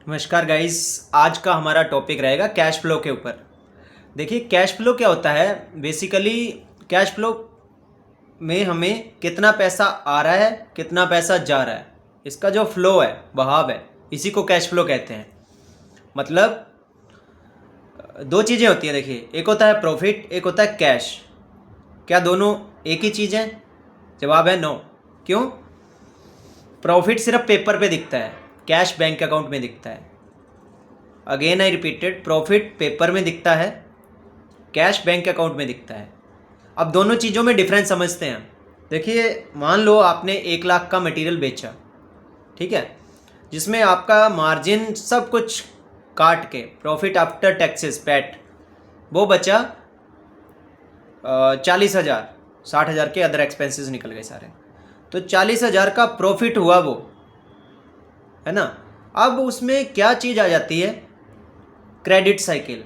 नमस्कार गाइस। आज का हमारा टॉपिक रहेगा कैश फ्लो के ऊपर। देखिए कैश फ्लो क्या होता है। बेसिकली कैश फ्लो में हमें कितना पैसा आ रहा है, कितना पैसा जा रहा है, इसका जो फ्लो है, बहाव है, इसी को कैश फ्लो कहते हैं। मतलब दो चीज़ें होती हैं। देखिए, एक होता है प्रॉफिट, एक होता है कैश। क्या दोनों एक ही चीज़ है? जवाब है नो। क्यों? प्रॉफिट सिर्फ पेपर पे दिखता है, कैश बैंक अकाउंट में दिखता है। Again I repeated, profit paper में दिखता है, कैश बैंक अकाउंट में दिखता है। अब दोनों चीज़ों में डिफरेंस समझते हैं। देखिए, मान लो आपने 1 लाख का मटेरियल बेचा, ठीक है, जिसमें आपका मार्जिन सब कुछ काट के प्रॉफिट आफ्टर टैक्सेस पैट वो बचा 40,000, 60,000 के अदर एक्सपेंसेस निकल गए सारे। तो 40,000 का प्रॉफिट हुआ वो, है ना। अब उसमें क्या चीज़ आ जाती है? Credit cycle.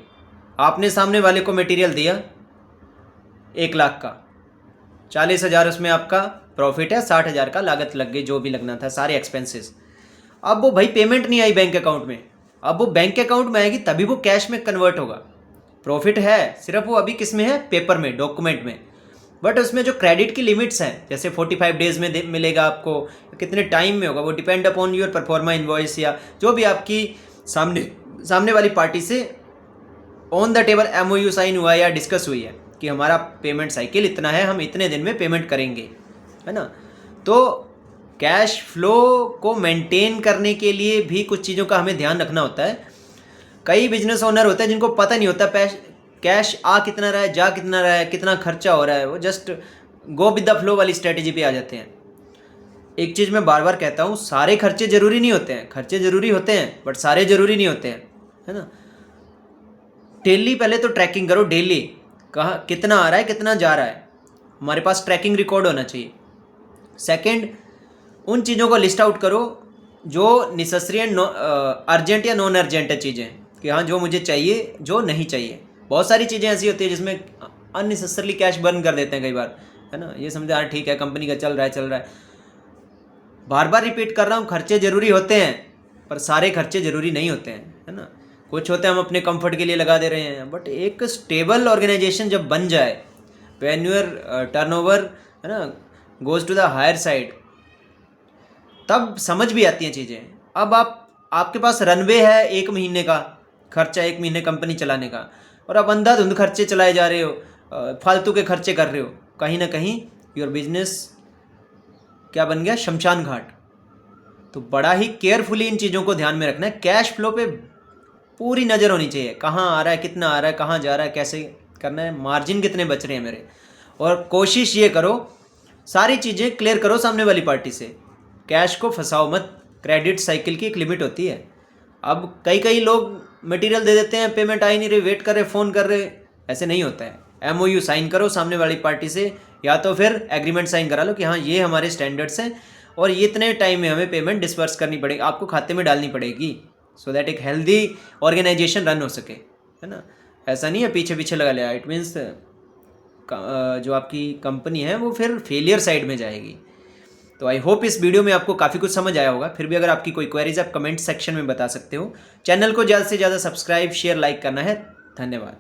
आपने सामने वाले को मटेरियल दिया 1 लाख का, 40,000 उसमें आपका प्रॉफिट है, 60,000 का लागत लग गई, जो भी लगना था, सारे एक्सपेंसेस। अब वो भाई पेमेंट नहीं आई बैंक अकाउंट में। अब वो बैंक अकाउंट में आएगी तभी वो कैश में कन्वर्ट होगा। प्रॉफिट है, सिर्फ वो अभी किस में है? पेपर में, डॉक्यूमेंट में। बट उसमें जो क्रेडिट की लिमिट्स हैं, जैसे 45 डेज में मिलेगा आपको, कितने टाइम में होगा, वो depend upon your proforma invoice या जो भी आपकी सामने वाली पार्टी से on the table MOU sign हुआ या डिस्कस हुई है कि हमारा पेमेंट साइकिल इतना है, हम इतने दिन में पेमेंट करेंगे, है ना। तो कैश फ्लो को मेंटेन करने के लिए भी कुछ चीज़ों का हमें ध्यान रखना होता है। कई बिजनेस ओनर होते हैं जिनको पता नहीं होता कैश आ कितना रहा है, जा कितना रहा है, कितना खर्चा हो रहा है। वो just go with the flow वाली स्ट्रेटेजी पे आ जाते हैं। एक चीज़ मैं बार बार कहता हूँ, सारे खर्चे ज़रूरी नहीं होते हैं। खर्चे ज़रूरी होते हैं बट सारे ज़रूरी नहीं होते हैं, है ना। डेली पहले तो ट्रैकिंग करो, डेली कहाँ कितना आ रहा है, कितना जा रहा है, हमारे पास ट्रैकिंग रिकॉर्ड होना चाहिए। सेकंड, उन चीज़ों को लिस्ट आउट करो जो नेसेसरी एंड अर्जेंट या नॉन अर्जेंट है चीज़ें, कि हाँ जो मुझे चाहिए, जो नहीं चाहिए। बहुत सारी चीज़ें ऐसी होती है जिसमें अननेसेसरली कैश बर्न कर देते हैं कई बार, है ना। ये समझे हाँ ठीक है, कंपनी का चल रहा है। बार बार रिपीट कर रहा हूँ, खर्चे ज़रूरी होते हैं पर सारे खर्चे ज़रूरी नहीं होते हैं, है ना। कुछ होते हैं हम अपने कंफर्ट के लिए लगा दे रहे हैं, बट एक स्टेबल ऑर्गेनाइजेशन जब बन जाए, व्हेन योर टर्नओवर, है ना, goes to the higher side, तब समझ भी आती हैं चीज़ें। अब आपके पास रनवे है 1 महीने का खर्चा, 1 महीने कंपनी चलाने का, और अब अंधाधुंध खर्चे चलाए जा रहे हो, फालतू के खर्चे कर रहे हो, कहीं ना कहीं योर बिजनेस क्या बन गया? शमशान घाट। तो बड़ा ही केयरफुली इन चीज़ों को ध्यान में रखना है। कैश फ्लो पे पूरी नज़र होनी चाहिए, कहाँ आ रहा है, कितना आ रहा है, कहाँ जा रहा है, कैसे करना है, मार्जिन कितने बच रहे हैं मेरे। और कोशिश ये करो, सारी चीज़ें क्लियर करो सामने वाली पार्टी से, कैश को फंसाओ मत। क्रेडिट साइकिल की एक लिमिट होती है। अब कई लोग मटेरियल दे देते हैं, पेमेंट आ ही नहीं रही, वेट कर रहे, फ़ोन कर रहे। ऐसे नहीं होता है। MOU साइन करो सामने वाली पार्टी से, या तो फिर एग्रीमेंट साइन करा लो कि हाँ ये हमारे स्टैंडर्ड्स हैं और ये इतने टाइम में हमें पेमेंट डिस्पर्स करनी पड़ेगी, आपको खाते में डालनी पड़ेगी, सो दैट एक हेल्दी ऑर्गेनाइजेशन रन हो सके, है ना। ऐसा नहीं है पीछे पीछे लगा लिया, इट मीन्स जो आपकी कंपनी है वो फिर फेलियर साइड में जाएगी। तो आई होप इस वीडियो में आपको काफ़ी कुछ समझ आया होगा। फिर भी अगर आपकी कोई क्वेरीज आप कमेंट सेक्शन में बता सकते हो। चैनल को ज़्यादा से ज़्यादा सब्सक्राइब, शेयर, लाइक करना है। धन्यवाद।